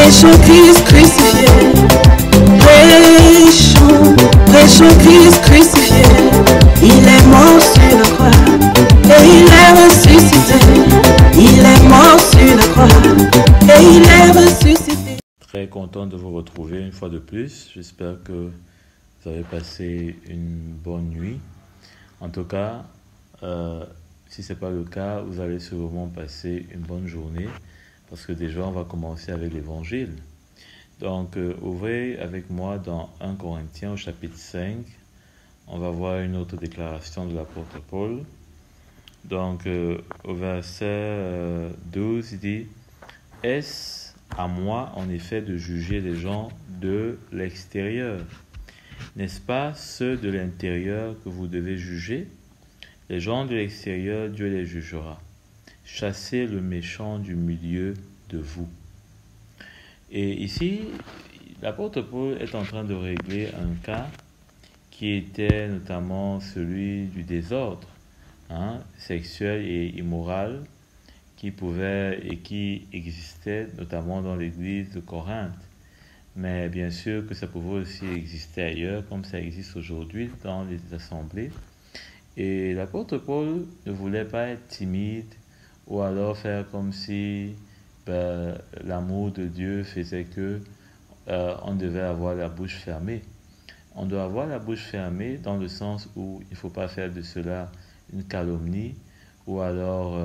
Prêchons Christ crucifié. Prêchons Christ crucifié. Il est mort sur la croix et il est ressuscité. Il est mort sur la croix et il est ressuscité. Très content de vous retrouver une fois de plus. J'espère que vous avez passé une bonne nuit. En tout cas, si ce n'est pas le cas, vous allez sûrement passer une bonne journée parce que déjà, on va commencer avec l'Évangile. Donc, ouvrez avec moi dans 1 Corinthiens au chapitre 5. On va voir une autre déclaration de l'apôtre Paul. Donc, au verset 12, il dit « Est-ce à moi, en effet, de juger les gens de l'extérieur? N'est-ce pas ceux de l'intérieur que vous devez juger? Les gens de l'extérieur, Dieu les jugera. Chassez le méchant du milieu de vous. » Et ici, l'apôtre Paul est en train de régler un cas qui était notamment celui du désordre sexuel et immoral qui pouvait et qui existait notamment dans l'église de Corinthe. Mais bien sûr que ça pouvait aussi exister ailleurs, comme ça existe aujourd'hui dans les assemblées. Et l'apôtre Paul ne voulait pas être timide ou alors faire comme si l'amour de Dieu faisait que on devait avoir la bouche fermée. On doit avoir la bouche fermée dans le sens où il ne faut pas faire de cela une calomnie ou alors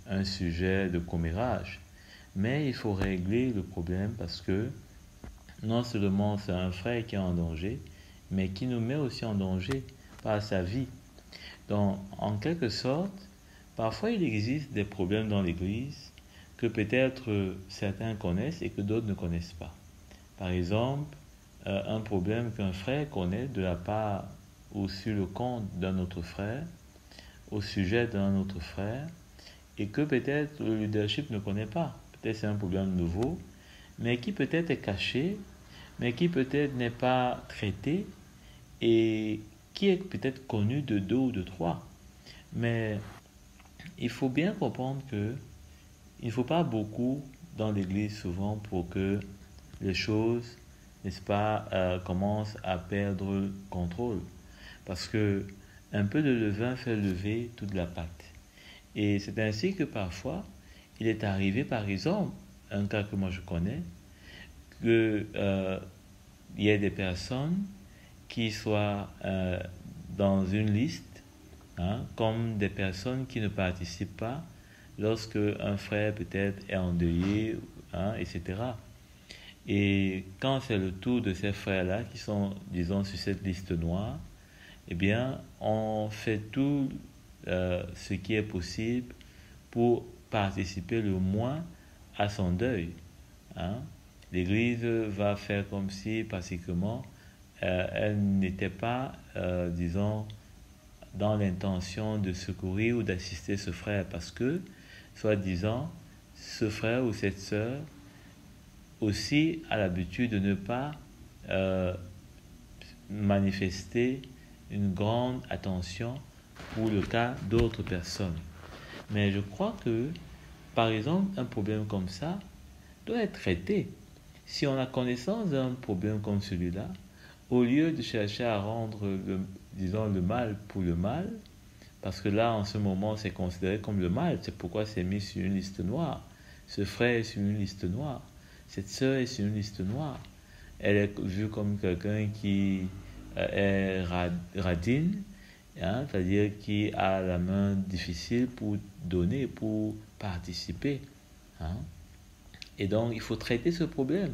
un sujet de commérage. Mais il faut régler le problème parce que non seulement c'est un frère qui est en danger, mais qui nous met aussi en danger par sa vie. Donc, en quelque sorte, parfois il existe des problèmes dans l'Église que peut-être certains connaissent et que d'autres ne connaissent pas. Par exemple, un problème qu'un frère connaît de la part ou sur le compte d'un autre frère, au sujet d'un autre frère, et que peut-être le leadership ne connaît pas. Peut-être c'est un problème nouveau, mais qui peut-être est caché, mais qui peut-être n'est pas traité, et qui est peut-être connu de deux ou de trois. Mais il faut bien comprendre que il ne faut pas beaucoup dans l'Église souvent pour que les choses, n'est-ce pas, commencent à perdre le contrôle. Parce que un peu de levain fait lever toute la pâte. Et c'est ainsi que parfois, il est arrivé, par exemple, un cas que moi je connais, qu'il y ait des personnes qui soient dans une liste, comme des personnes qui ne participent pas lorsque un frère peut-être est endeuillé, etc. Et quand c'est le tour de ces frères-là qui sont, disons, sur cette liste noire, eh bien, on fait tout ce qui est possible pour participer le moins à son deuil. L'Église va faire comme si, pratiquement, elle n'était pas, disons, dans l'intention de secourir ou d'assister ce frère, parce que, soi-disant, ce frère ou cette sœur aussi a l'habitude de ne pas manifester une grande attention pour le cas d'autres personnes. Mais je crois que, par exemple, un problème comme ça doit être traité. Si on a connaissance d'un problème comme celui-là, au lieu de chercher à rendre, le mal pour le mal, parce que là, en ce moment, c'est considéré comme le mal, c'est pourquoi c'est mis sur une liste noire. Ce frère est sur une liste noire. Cette sœur est sur une liste noire. Elle est vue comme quelqu'un qui est radine, c'est-à-dire qui a la main difficile pour donner, pour participer. Et donc, il faut traiter ce problème.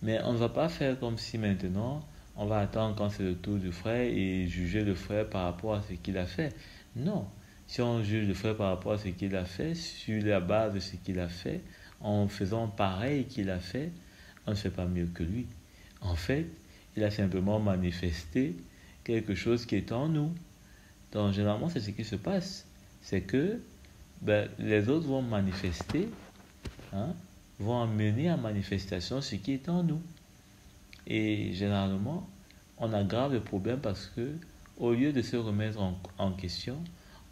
Mais on ne va pas faire comme si maintenant, on va attendre quand c'est le tour du frère et juger le frère par rapport à ce qu'il a fait. Non. Si on juge le frère par rapport à ce qu'il a fait, sur la base de ce qu'il a fait, en faisant pareil qu'il a fait, on ne fait pas mieux que lui. En fait, il a simplement manifesté quelque chose qui est en nous. Donc, généralement, c'est ce qui se passe. C'est que les autres vont manifester, vont amener à manifestation ce qui est en nous. Et généralement, on aggrave le problème parce que, au lieu de se remettre en question,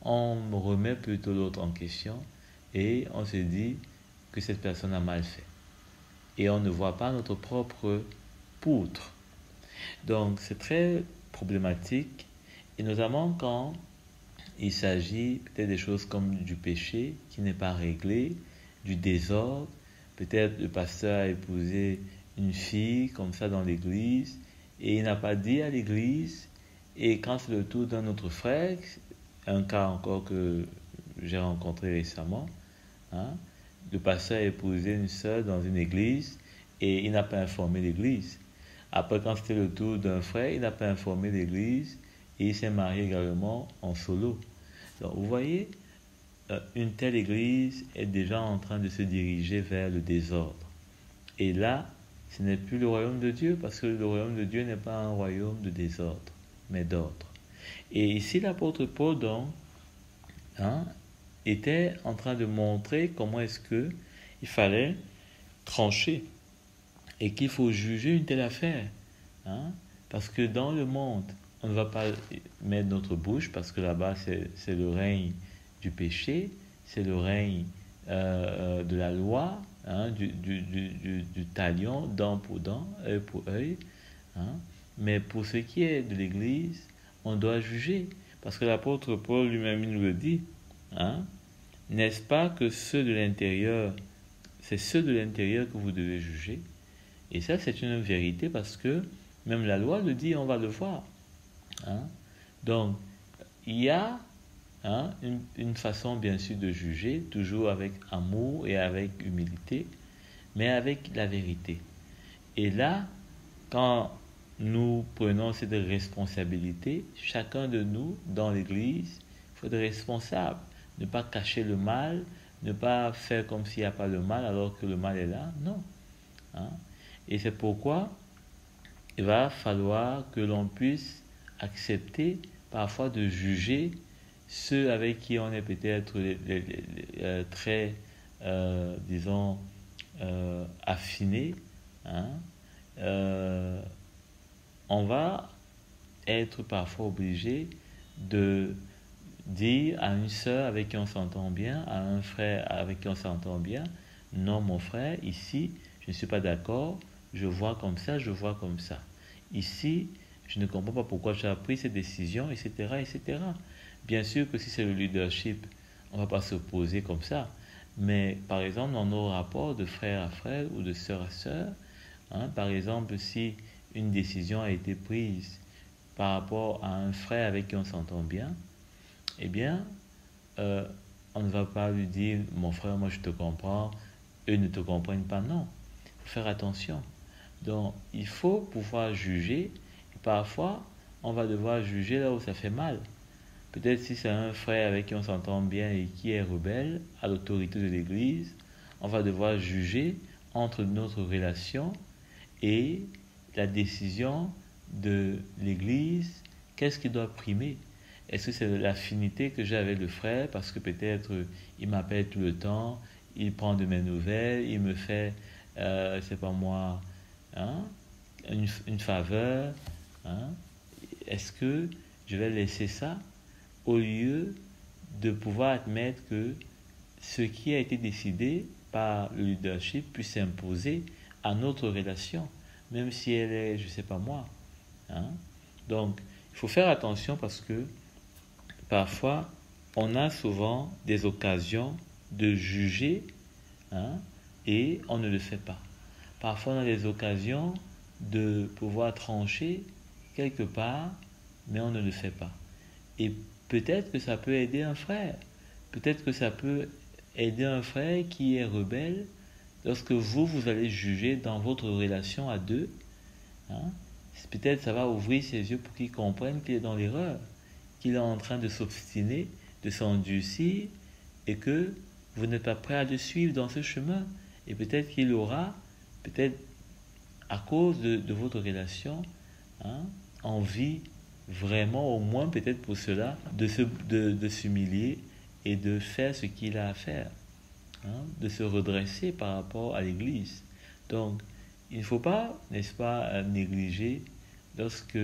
on remet plutôt l'autre en question et on se dit que cette personne a mal fait. et on ne voit pas notre propre poutre. Donc c'est très problématique, et notamment quand il s'agit peut-être des choses comme du péché qui n'est pas réglé, du désordre. Peut-être le pasteur a épousé une fille comme ça dans l'église et il n'a pas dit à l'église, et quand c'est le tour d'un autre frère, un cas encore que j'ai rencontré récemment, hein, le pasteur a épousé une sœur dans une église et il n'a pas informé l'église. Après, quand c'était le tour d'un frère, il n'a pas informé l'église et il s'est marié également en solo. Donc, vous voyez, une telle église est déjà en train de se diriger vers le désordre. Et là, ce n'est plus le royaume de Dieu, parce que le royaume de Dieu n'est pas un royaume de désordre, mais d'ordre. Et ici, l'apôtre Paul, donc, était en train de montrer comment est-ce qu'il fallait trancher et qu'il faut juger une telle affaire. Parce que dans le monde, on ne va pas mettre notre bouche, parce que là-bas, c'est le règne du péché, c'est le règne de la loi, du talion, dent pour dent, œil pour œil. Mais pour ce qui est de l'Église, on doit juger. Parce que l'apôtre Paul lui-même il nous le dit. N'est-ce pas que ceux de l'intérieur, c'est ceux de l'intérieur que vous devez juger. Et ça, c'est une vérité, parce que même la loi le dit, on va le voir. Donc, il y a une façon bien sûr de juger, toujours avec amour et avec humilité, mais avec la vérité. Et là, quand nous prenons cette responsabilité, chacun de nous dans l'Église, il faut être responsable, ne pas cacher le mal, ne pas faire comme s'il n'y a pas de mal alors que le mal est là, non. Et c'est pourquoi il va falloir que l'on puisse accepter parfois de juger ceux avec qui on est peut-être très, disons, affinés. On va être parfois obligé de dire à une sœur avec qui on s'entend bien, à un frère avec qui on s'entend bien, non mon frère, ici, je ne suis pas d'accord, je vois comme ça, je vois comme ça. Ici, je ne comprends pas pourquoi tu as pris cette décision, etc., etc. Bien sûr que si c'est le leadership, on ne va pas s'opposer comme ça. Mais par exemple, dans nos rapports de frère à frère ou de sœur à sœur, par exemple, si une décision a été prise par rapport à un frère avec qui on s'entend bien, eh bien, on ne va pas lui dire « mon frère, moi je te comprends, eux ne te comprennent pas ». Non, il faut faire attention. Donc, il faut pouvoir juger. Et parfois, on va devoir juger là où ça fait mal. Peut-être si c'est un frère avec qui on s'entend bien et qui est rebelle à l'autorité de l'Église, on va devoir juger entre notre relation et la décision de l'Église. Qu'est-ce qui doit primer? Est-ce que c'est l'affinité que j'ai avec le frère parce que peut-être il m'appelle tout le temps, il prend de mes nouvelles, il me fait, c'est pas moi, une faveur. Est-ce que je vais laisser ça au lieu de pouvoir admettre que ce qui a été décidé par le leadership puisse s'imposer à notre relation, même si elle est, je ne sais pas moi. Donc, il faut faire attention parce que parfois, on a souvent des occasions de juger et on ne le fait pas. Parfois, on a des occasions de pouvoir trancher quelque part, mais on ne le fait pas. Et peut-être que ça peut aider un frère. Peut-être que ça peut aider un frère qui est rebelle lorsque vous allez juger dans votre relation à deux. Peut-être ça va ouvrir ses yeux pour qu'il comprenne qu'il est dans l'erreur, qu'il est en train de s'obstiner, de s'endurcir et que vous n'êtes pas prêt à le suivre dans ce chemin. Et peut-être qu'il aura, peut-être à cause de votre relation, envie vraiment, au moins peut-être pour cela, de s'humilier et de faire ce qu'il a à faire, de se redresser par rapport à l'Église. Donc, il ne faut pas, n'est-ce pas, négliger lorsque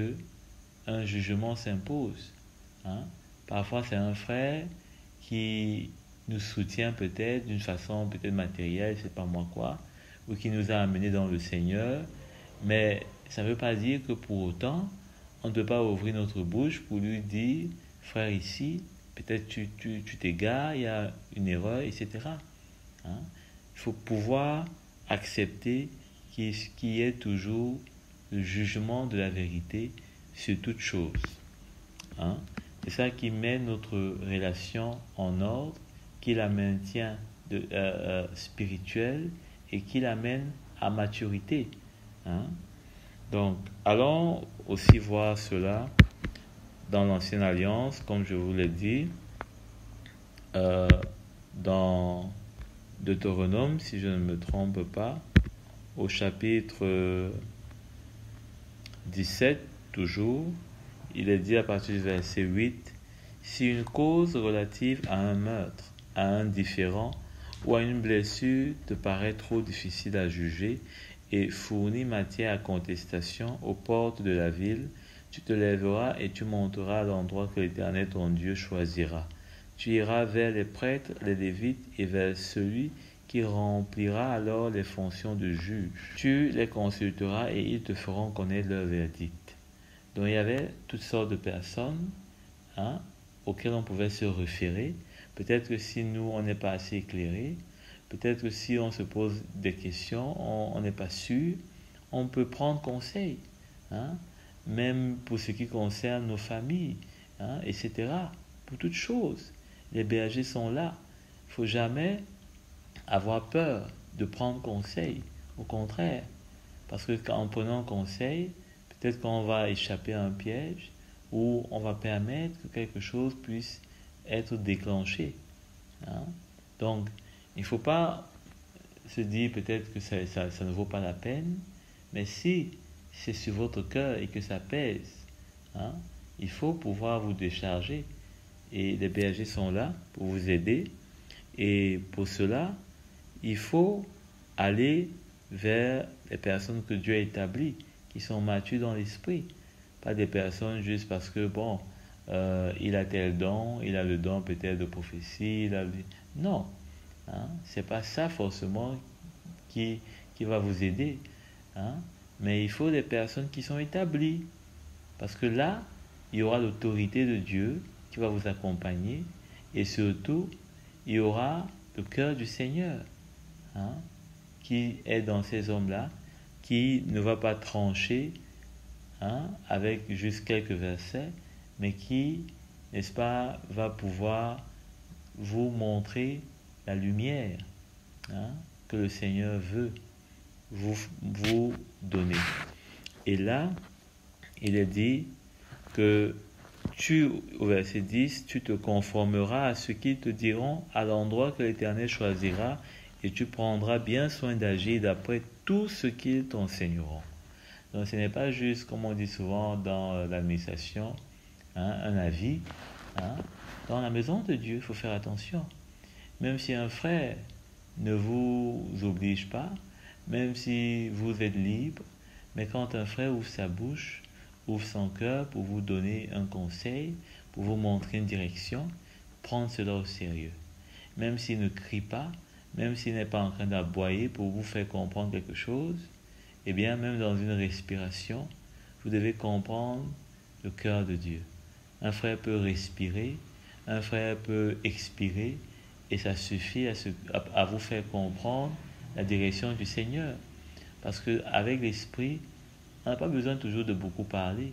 un jugement s'impose. Parfois, c'est un frère qui nous soutient peut-être d'une façon peut-être matérielle, c'est pas moi quoi, ou qui nous a amenés dans le Seigneur, mais ça ne veut pas dire que pour autant, on ne peut pas ouvrir notre bouche pour lui dire, frère, ici, peut-être tu t'égares, il y a une erreur, etc. Hein? Il faut pouvoir accepter qu'il y ait toujours le jugement de la vérité sur toute chose. Hein? C'est ça qui met notre relation en ordre, qui la maintient spirituelle et qui l'amène à maturité. Hein? Donc, allons aussi voir cela dans l'Ancienne Alliance, comme je vous l'ai dit, dans Deutéronome, si je ne me trompe pas, au chapitre 17, toujours, il est dit à partir du verset 8, « Si une cause relative à un meurtre, à un différend ou à une blessure te paraît trop difficile à juger et fournit matière à contestation aux portes de la ville, tu te lèveras et tu monteras à l'endroit que l'Éternel ton Dieu choisira. Tu iras vers les prêtres, les lévites et vers celui qui remplira alors les fonctions de juge. Tu les consulteras et ils te feront connaître leur verdict. » Donc il y avait toutes sortes de personnes auxquelles on pouvait se référer. Peut-être que si nous, on n'est pas assez éclairés, peut-être que si on se pose des questions, on n'est pas sûr, on peut prendre conseil. Même pour ce qui concerne nos familles, etc. Pour toutes choses. Les bergers sont là. Il ne faut jamais avoir peur de prendre conseil. Au contraire. Parce qu'en prenant conseil, peut-être qu'on va échapper à un piège ou on va permettre que quelque chose puisse être déclenché. Donc, il ne faut pas se dire peut-être que ça ne vaut pas la peine, mais si c'est sur votre cœur et que ça pèse, il faut pouvoir vous décharger. Et les bergers sont là pour vous aider. Et pour cela, il faut aller vers les personnes que Dieu a établies, qui sont matures dans l'esprit. Pas des personnes juste parce que, il a tel don, il a le don peut-être de prophétie. Non, c'est pas ça forcément qui va vous aider. Mais il faut des personnes qui sont établies. Parce que là, il y aura l'autorité de Dieu qui va vous accompagner. Et surtout, il y aura le cœur du Seigneur qui est dans ces hommes-là, qui ne va pas trancher avec juste quelques versets, mais qui, n'est-ce pas, va pouvoir vous montrer la lumière que le Seigneur veut vous donner. Et là, il est dit que au verset 10, tu te conformeras à ce qu'ils te diront à l'endroit que l'Éternel choisira et tu prendras bien soin d'agir d'après tout ce qu'ils t'enseigneront. Donc ce n'est pas juste, comme on dit souvent dans l'administration, un avis. Dans la maison de Dieu, il faut faire attention. Même si un frère ne vous oblige pas, même si vous êtes libre, mais quand un frère ouvre sa bouche, ouvre son cœur pour vous donner un conseil, pour vous montrer une direction, prendre cela au sérieux. Même s'il ne crie pas, même s'il n'est pas en train d'aboyer pour vous faire comprendre quelque chose, eh bien, même dans une respiration, vous devez comprendre le cœur de Dieu. Un frère peut respirer, un frère peut expirer, et ça suffit à vous faire comprendre la direction du Seigneur. Parce qu'avec l'esprit, on n'a pas besoin toujours de beaucoup parler.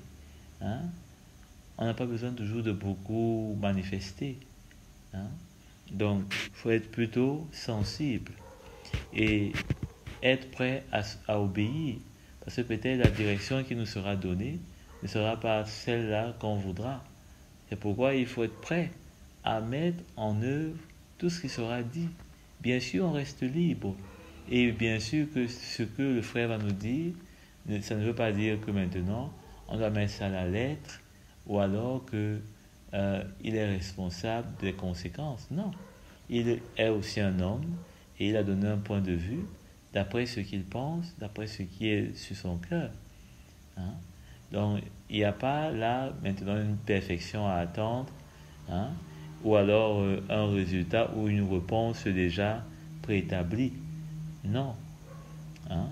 On n'a pas besoin toujours de beaucoup manifester. Donc, il faut être plutôt sensible et être prêt à obéir. Parce que peut-être la direction qui nous sera donnée ne sera pas celle-là qu'on voudra. C'est pourquoi il faut être prêt à mettre en œuvre tout ce qui sera dit. Bien sûr, on reste libre. Et bien sûr que ce que le frère va nous dire, ça ne veut pas dire que maintenant, on doit mettre ça à la lettre ou alors qu'il est responsable des conséquences. Non. Il est aussi un homme et il a donné un point de vue d'après ce qu'il pense, d'après ce qui est sur son cœur. Donc, il n'y a pas là maintenant une perfection à attendre ou alors un résultat ou une réponse déjà préétablie. Non. Hein?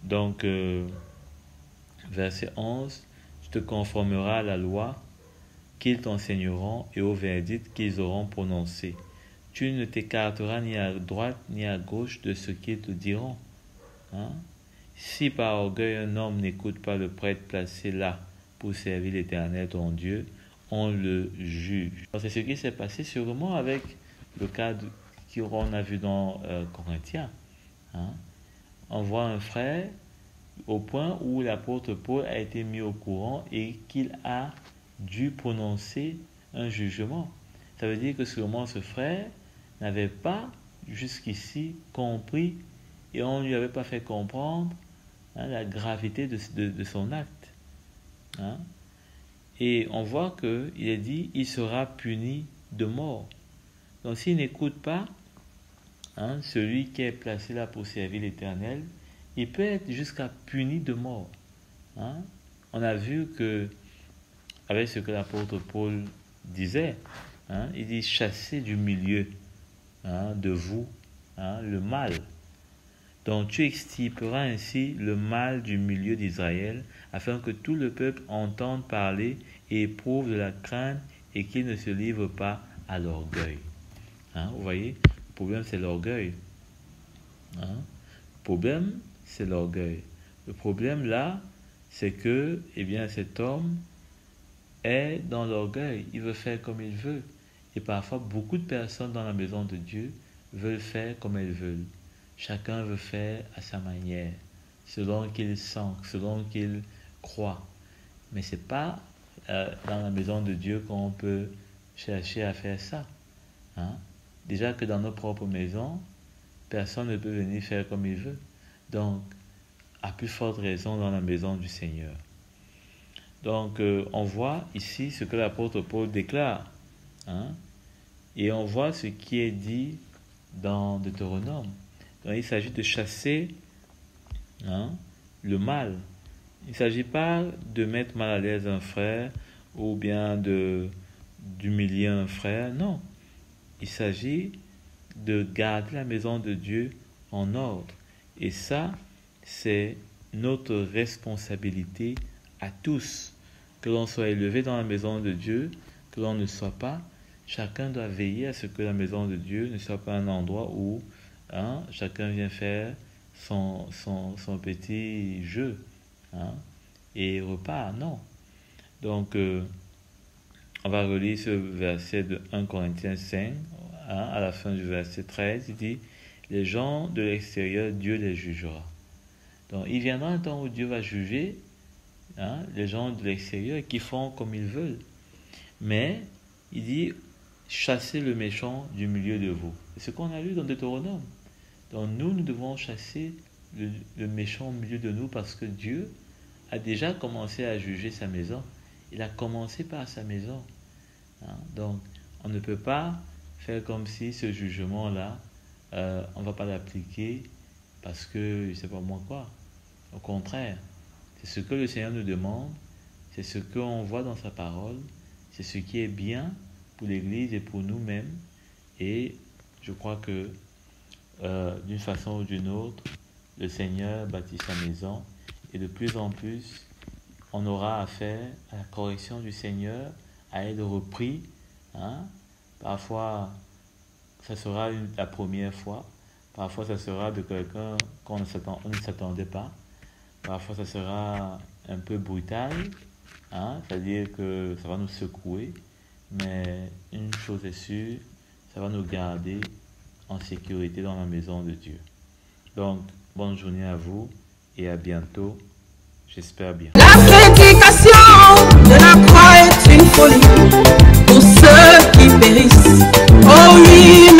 Donc, verset 11, tu te conformeras à la loi qu'ils t'enseigneront et au verdict qu'ils auront prononcé. Tu ne t'écarteras ni à droite ni à gauche de ce qu'ils te diront. Hein? Si par orgueil un homme n'écoute pas le prêtre placé là pour servir l'Éternel ton Dieu, on le juge. C'est ce qui s'est passé sûrement avec le cas qu'on a vu dans Corinthiens. Hein? On voit un frère au point où l'apôtre Paul a été mis au courant et qu'il a dû prononcer un jugement. Ça veut dire que sûrement ce frère n'avait pas jusqu'ici compris et on ne lui avait pas fait comprendre la gravité de son acte. Hein? Et on voit qu'il est dit, il sera puni de mort. Donc s'il n'écoute pas celui qui est placé là pour servir l'Éternel, il peut être jusqu'à puni de mort. Hein? On a vu que, avec ce que l'apôtre Paul disait, il dit chassez du milieu de vous le mal. Donc tu extirperas ainsi le mal du milieu d'Israël, afin que tout le peuple entende parler et éprouve de la crainte et qu'il ne se livre pas à l'orgueil. Vous voyez, le problème c'est l'orgueil. Le problème c'est l'orgueil. Le problème là, c'est que cet homme est dans l'orgueil. Il veut faire comme il veut. Et parfois, beaucoup de personnes dans la maison de Dieu veulent faire comme elles veulent. Chacun veut faire à sa manière, selon qu'il sent, selon qu'il croit. Mais ce n'est pas dans la maison de Dieu qu'on peut chercher à faire ça. Déjà que dans nos propres maisons, personne ne peut venir faire comme il veut. Donc, à plus forte raison dans la maison du Seigneur. Donc, on voit ici ce que l'apôtre Paul déclare. Et on voit ce qui est dit dans Deutéronome. Donc, il s'agit de chasser le mal. Il ne s'agit pas de mettre mal à l'aise un frère ou bien d'humilier un frère. Non. Il s'agit de garder la maison de Dieu en ordre. Et ça, c'est notre responsabilité à tous. Que l'on soit élevé dans la maison de Dieu, que l'on ne soit pas, chacun doit veiller à ce que la maison de Dieu ne soit pas un endroit où chacun vient faire son petit jeu et repart. Non. Donc, on va relire ce verset de 1 Corinthiens 5, à la fin du verset 13, il dit « Les gens de l'extérieur, Dieu les jugera. » Donc, il viendra un temps où Dieu va juger les gens de l'extérieur qui font comme ils veulent. Mais, il dit « Chassez le méchant du milieu de vous. » C'est ce qu'on a lu dans Deutéronome. Donc, nous devons chasser le méchant au milieu de nous parce que Dieu a déjà commencé à juger sa maison. Il a commencé par sa maison. Donc, on ne peut pas faire comme si ce jugement-là, on ne va pas l'appliquer parce que, je ne sais pas moi quoi. Au contraire, c'est ce que le Seigneur nous demande, c'est ce qu'on voit dans sa parole, c'est ce qui est bien pour l'Église et pour nous-mêmes. Et je crois que, d'une façon ou d'une autre, le Seigneur bâtit sa maison et de plus en plus, on aura affaire à la correction du Seigneur, à être repris. Parfois, ça sera la première fois. Parfois, ça sera de quelqu'un qu'on ne s'attendait pas. Parfois, ça sera un peu brutal. C'est-à-dire que ça va nous secouer. Mais une chose est sûre, ça va nous garder en sécurité dans la maison de Dieu. Donc, bonne journée à vous et à bientôt. J'espère bien. La prédication de la croix est une folie pour ceux qui périssent. Oh oui,